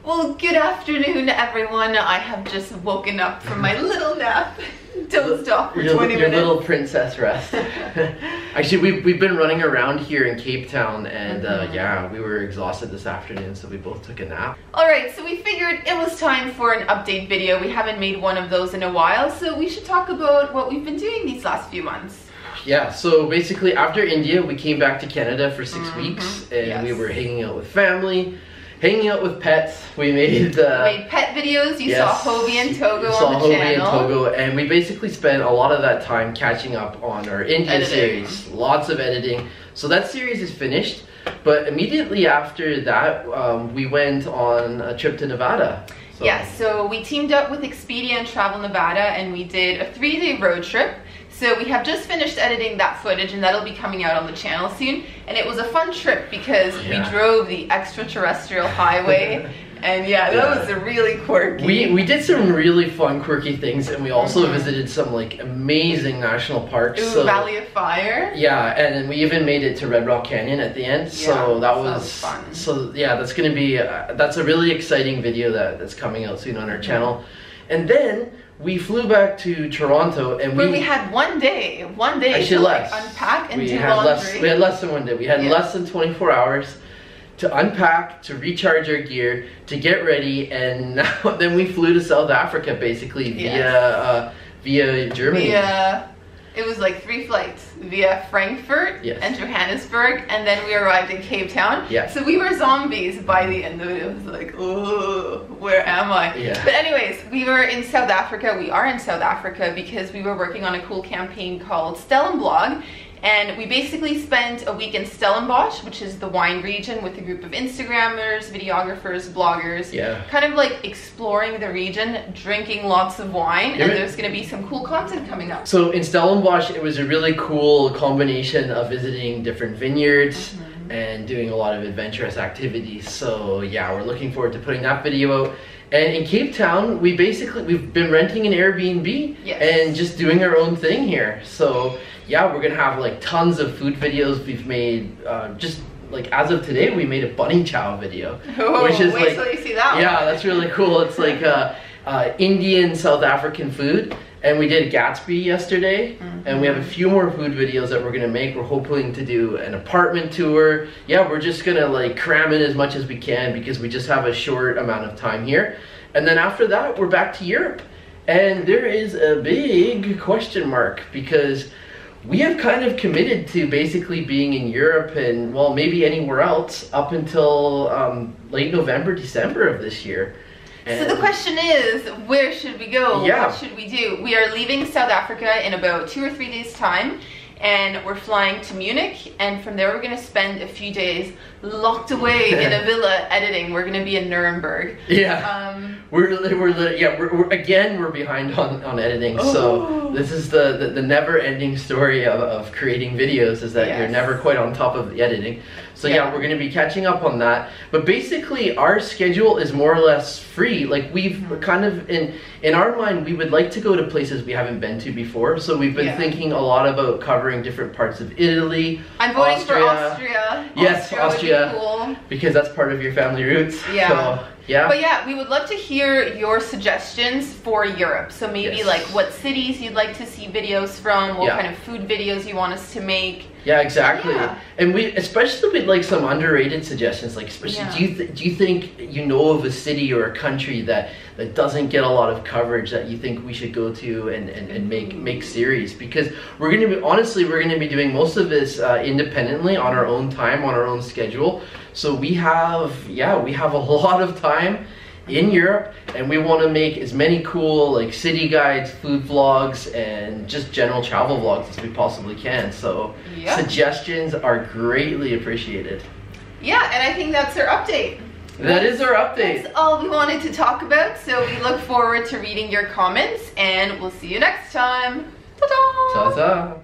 Well, good afternoon, everyone. I have just woken up from my little nap. Dozed off for 20 minutes. Your little princess rest. Actually, we've been running around here in Cape Town, and yeah, we were exhausted this afternoon, so we both took a nap. Alright, so we figured it was time for an update video. We haven't made one of those in a while, so we should talk about what we've been doing these last few months. Yeah, so basically after India, we came back to Canada for 6 weeks, and we were hanging out with family, hanging out with pets. We made pet videos. You saw Hobie and Togo on the channel. And Togo, and we basically spent a lot of that time catching up on our India series. Lots of editing. So that series is finished, but immediately after that, we went on a trip to Nevada. So. Yeah, so we teamed up with Expedia and Travel Nevada, and we did a 3-day road trip. So we have just finished editing that footage, and that'll be coming out on the channel soon. And it was a fun trip because we drove the extraterrestrial highway. And that was really quirky. We did some really fun quirky things, and we also visited some like amazing national parks. Ooh, Valley of Fire. Yeah, and then we even made it to Red Rock Canyon at the end. So that was fun. So yeah, that's gonna be that's a really exciting video that's coming out soon on our channel. And then we flew back to Toronto, and we had one day to like unpack and do laundry. We had less than one day. We had less than 24 hours to unpack, to recharge our gear, to get ready, and then we flew to South Africa basically via Germany. It was like 3 flights via Frankfurt and Johannesburg, and then we arrived in Cape Town. So we were zombies by the end of it. It was like, oh, where am I? But anyways, we were in South Africa. We are in South Africa because we were working on a cool campaign called Stellen Blog. And we basically spent a week in Stellenbosch, which is the wine region, with a group of Instagrammers, videographers, bloggers, kind of like exploring the region, drinking lots of wine, and there's going to be some cool content coming up. So in Stellenbosch, it was a really cool combination of visiting different vineyards and doing a lot of adventurous activities. So yeah, we're looking forward to putting that video out. And in Cape Town, we've been renting an Airbnb and just doing our own thing here. So yeah, we're gonna have like tons of food videos. We've made just like as of today, we made a bunny chow video, which is wait till you see that one. Yeah, that's really cool. It's like Indian South African food, and we did Gatsby yesterday, and we have a few more food videos that we're gonna make. We're hoping to do an apartment tour. Yeah, we're just gonna like cram in as much as we can because we just have a short amount of time here, and then after that, we're back to Europe, and there is a big question mark because we have kind of committed to basically being in Europe and, well, maybe anywhere else up until late November, December of this year. And so the question is, where should we go? What should we do? We are leaving South Africa in about 2 or 3 days' time, and we're flying to Munich, and from there we're going to spend a few days locked away in a villa editing. We're going to be in Nuremberg. We're behind on editing. So this is the never-ending story of creating videos, is that you're never quite on top of the editing. So yeah, we're going to be catching up on that. But basically, our schedule is more or less free. Like we've kind of in our mind, we would like to go to places we haven't been to before. So we've been thinking a lot about covering different parts of Italy. I'm voting for Austria. Yes, Austria. Cool. Because that's part of your family roots. So, but yeah, we would love to hear your suggestions for Europe. So maybe like what cities you'd like to see videos from, what kind of food videos you want us to make. Yeah, exactly. And we especially with like some underrated suggestions, like especially do you think you know of a city or a country that doesn't get a lot of coverage that you think we should go to and make series? Because we're gonna be doing most of this independently on our own time, on our own schedule. So we have a lot of time in Europe, and we want to make as many cool like city guides, food vlogs, and just general travel vlogs as we possibly can. So suggestions are greatly appreciated. Yeah, and I think that's our update. That is our update. That's all we wanted to talk about. So we look forward to reading your comments, and we'll see you next time. Ta-da! Ta-ta!